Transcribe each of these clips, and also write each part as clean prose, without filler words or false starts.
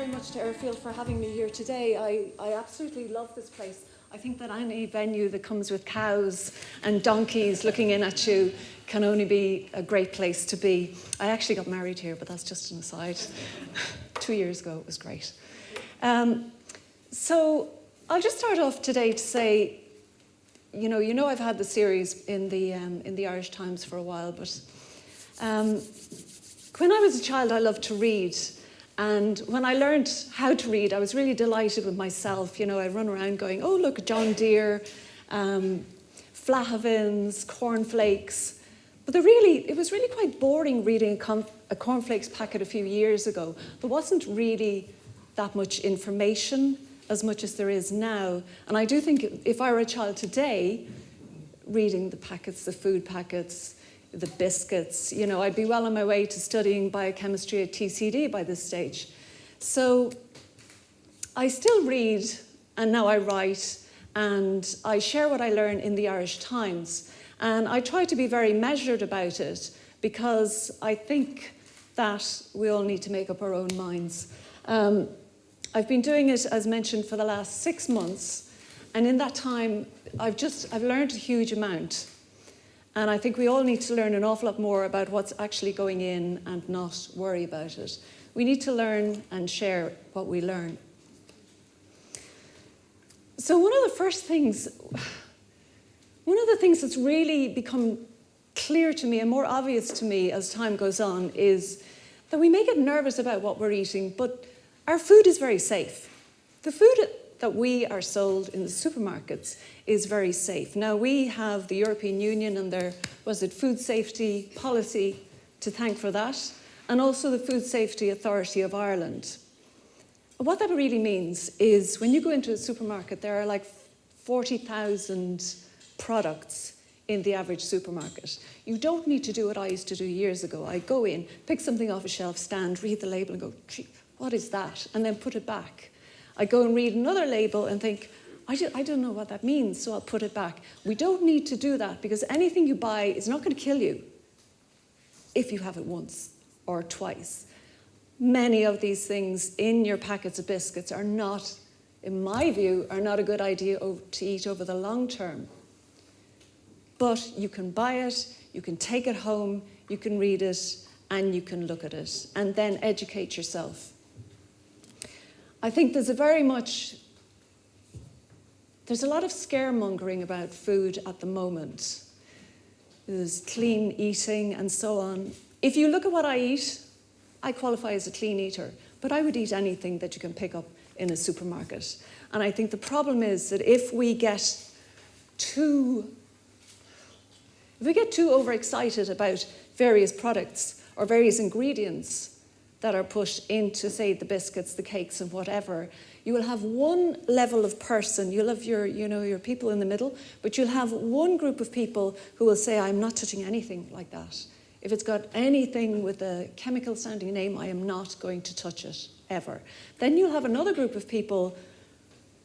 very much to Airfield for having me here today. I absolutely love this place. I think that any venue that comes with cows and donkeys looking in at you can only be a great place to be. I actually got married here, but that's just an aside. 2 years ago, it was great. So I'll just start off today to say, you know, I've had the series in the Irish Times for a while, but when I was a child, I loved to read. And when I learned how to read, I was really delighted with myself. You know, I'd run around going, oh, look, John Deere, Flahavins, cornflakes. But it was really quite boring reading a cornflakes packet a few years ago. There wasn't really that much information as much as there is now. And I do think if I were a child today, reading the packets, the food packets, the biscuits, you know, I'd be well on my way to studying biochemistry at TCD by this stage. So I still read, and now I write, and I share what I learn in the Irish Times. And I try to be very measured about it because I think that we all need to make up our own minds. I've been doing it, as mentioned, for the last 6 months. And in that time, I've learned a huge amount. And I think we all need to learn an awful lot more about what's actually going in and not worry about it. We need to learn and share what we learn. So one of the things that's really become clear to me and more obvious to me as time goes on is that we may get nervous about what we're eating, but our food is very safe. The food that we are sold in the supermarkets is very safe. Now, we have the European Union and their, food safety policy to thank for that, and also the Food Safety Authority of Ireland. What that really means is when you go into a supermarket, there are like 40,000 products in the average supermarket. You don't need to do what I used to do years ago. I go in, pick something off a shelf, stand, read the label and go, gee, what is that? And then put it back. I go and read another label and think, I don't know what that means, so I'll put it back. We don't need to do that because anything you buy is not going to kill you if you have it once or twice. Many of these things in your packets of biscuits are not, in my view, are not a good idea to eat over the long term. But you can buy it, you can take it home, you can read it, and you can look at it, and then educate yourself. I think there's a lot of scaremongering about food at the moment. There's clean eating and so on. If you look at what I eat, I qualify as a clean eater, but I would eat anything that you can pick up in a supermarket. And I think the problem is that if we get too overexcited about various products or various ingredients that are pushed into, say, the biscuits, the cakes, and whatever, you will have one level of person. You'll have your people in the middle, but you'll have one group of people who will say, I'm not touching anything like that. If it's got anything with a chemical-sounding name, I am not going to touch it, ever. Then you'll have another group of people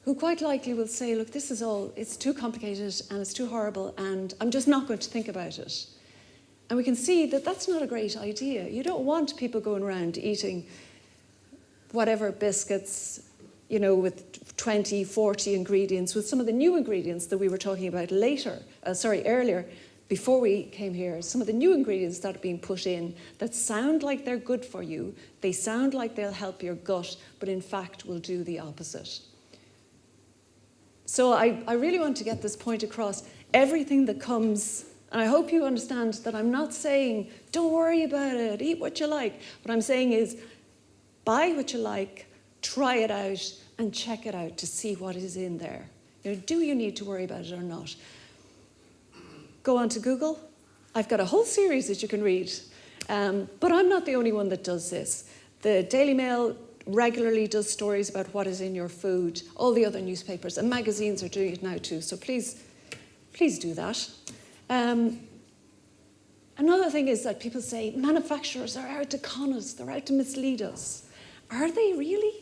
who quite likely will say, look, it's too complicated and it's too horrible, and I'm just not going to think about it. And we can see that that's not a great idea. You don't want people going around eating whatever biscuits, you know, with 20, 40 ingredients, with some of the new ingredients that we were talking about earlier, before we came here, some of the new ingredients that are being put in that sound like they're good for you, they sound like they'll help your gut, but in fact will do the opposite. So I really want to get this point across. Everything that comes, and I hope you understand that I'm not saying, don't worry about it, eat what you like. What I'm saying is, buy what you like, try it out, and check it out to see what is in there. You know, do you need to worry about it or not? Go on to Google. I've got a whole series that you can read. But I'm not the only one that does this. The Daily Mail regularly does stories about what is in your food. All the other newspapers and magazines are doing it now too. So please do that. Another thing is that people say manufacturers are out to con us, they're out to mislead us. Are they really?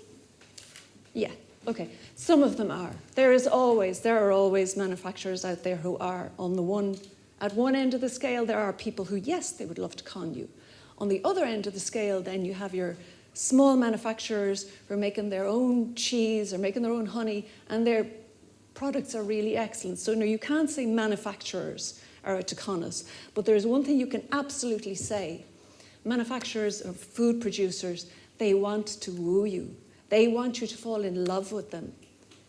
Yeah, okay. Some of them are. There are always manufacturers out there who are at one end of the scale. There are people who, yes, they would love to con you. On the other end of the scale, then you have your small manufacturers who are making their own cheese or making their own honey, and their products are really excellent. So no, you can't say manufacturers are out to con us, but there's one thing you can absolutely say. Manufacturers or food producers, they want to woo you. They want you to fall in love with them.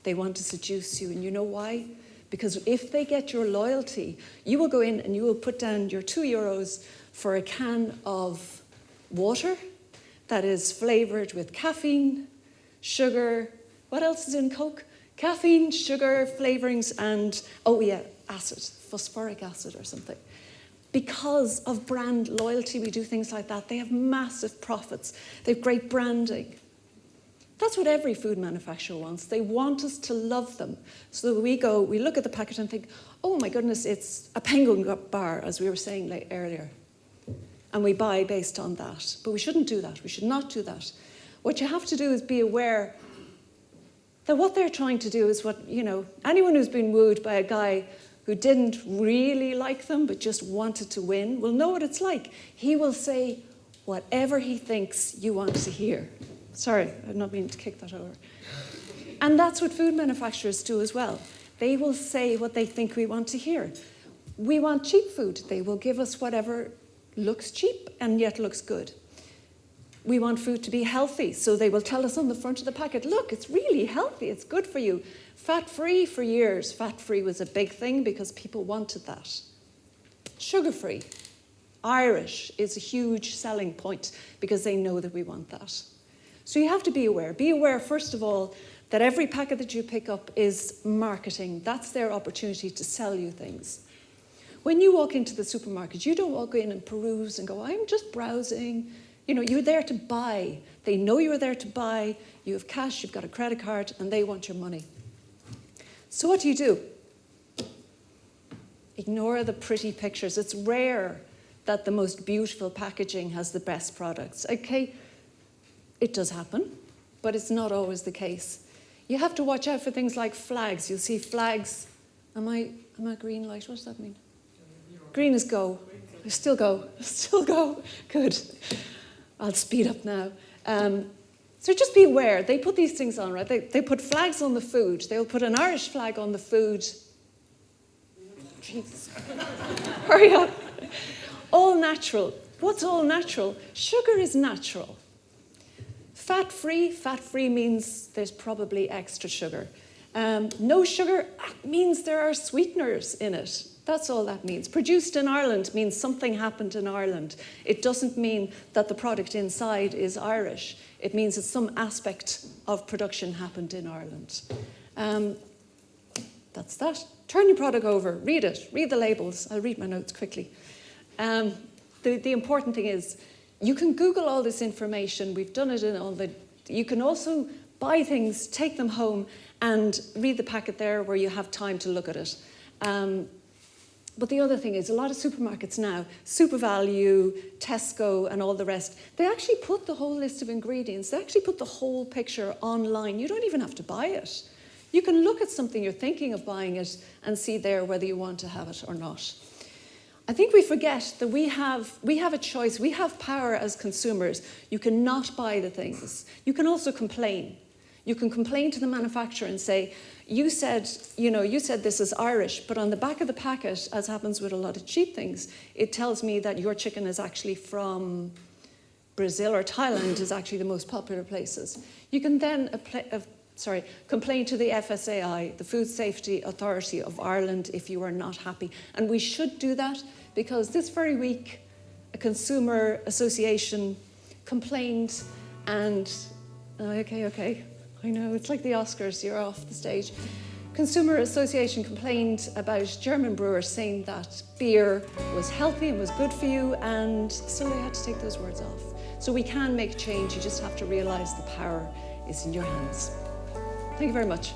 They want to seduce you, and you know why? Because if they get your loyalty, you will go in and you will put down your €2 for a can of water that is flavoured with caffeine, sugar, what else is in Coke? Caffeine, sugar, flavourings, and, oh yeah, acid, phosphoric acid or something. Because of brand loyalty, we do things like that. They have massive profits. They have great branding. That's what every food manufacturer wants. They want us to love them. So that we look at the packet and think, oh my goodness, it's a penguin bar, as we were saying earlier. And we buy based on that. But we shouldn't do that. We should not do that. What you have to do is be aware that what they're trying to do is anyone who's been wooed by a guy who didn't really like them but just wanted to win will know what it's like. He will say whatever he thinks you want to hear. Sorry, I'm not meaning to kick that over. And that's what food manufacturers do as well. They will say what they think we want to hear. We want cheap food. They will give us whatever looks cheap and yet looks good. We want food to be healthy, so they will tell us on the front of the packet, look, it's really healthy, it's good for you. Fat-free for years. Fat-free was a big thing because people wanted that. Sugar-free. Irish is a huge selling point because they know that we want that. So you have to be aware. Be aware, first of all, that every packet that you pick up is marketing. That's their opportunity to sell you things. When you walk into the supermarket, you don't walk in and peruse and go, I'm just browsing. You're there to buy. They know you're there to buy. You have cash, you've got a credit card, and they want your money. So what do? Ignore the pretty pictures. It's rare that the most beautiful packaging has the best products. Okay, it does happen, but it's not always the case. You have to watch out for things like flags. You'll see flags. Am I green light? What does that mean? Green is go. Still go. Still go. Good. I'll speed up now. So just be aware. They put these things on, right? They put flags on the food. They'll put an Irish flag on the food. Jesus. Hurry up. All natural. What's all natural? Sugar is natural. Fat-free. Fat-free means there's probably extra sugar. No sugar means there are sweeteners in it. That's all that means. Produced in Ireland means something happened in Ireland. It doesn't mean that the product inside is Irish. It means that some aspect of production happened in Ireland. That's that. Turn your product over. Read it. Read the labels. I'll read my notes quickly. The important thing is you can Google all this information. We've done it in all the... You can also buy things, take them home, and read the packet there where you have time to look at it. But the other thing is, a lot of supermarkets now, SuperValu, Tesco, and all the rest, they actually put the whole list of ingredients, they actually put the whole picture online. You don't even have to buy it. You can look at something, you're thinking of buying it, and see there whether you want to have it or not. I think we forget that we have a choice. We have power as consumers. You cannot buy the things. You can also complain. You can complain to the manufacturer and say, you said this is Irish, but on the back of the packet, as happens with a lot of cheap things, it tells me that your chicken is actually from Brazil or Thailand is actually the most popular places. You can then complain to the FSAI, the Food Safety Authority of Ireland, if you are not happy. And we should do that because this very week, a consumer association complained and, okay. I know, it's like the Oscars, you're off the stage. Consumer Association complained about German brewers saying that beer was healthy and was good for you, and so they had to take those words off. So we can make change, you just have to realise the power is in your hands. Thank you very much.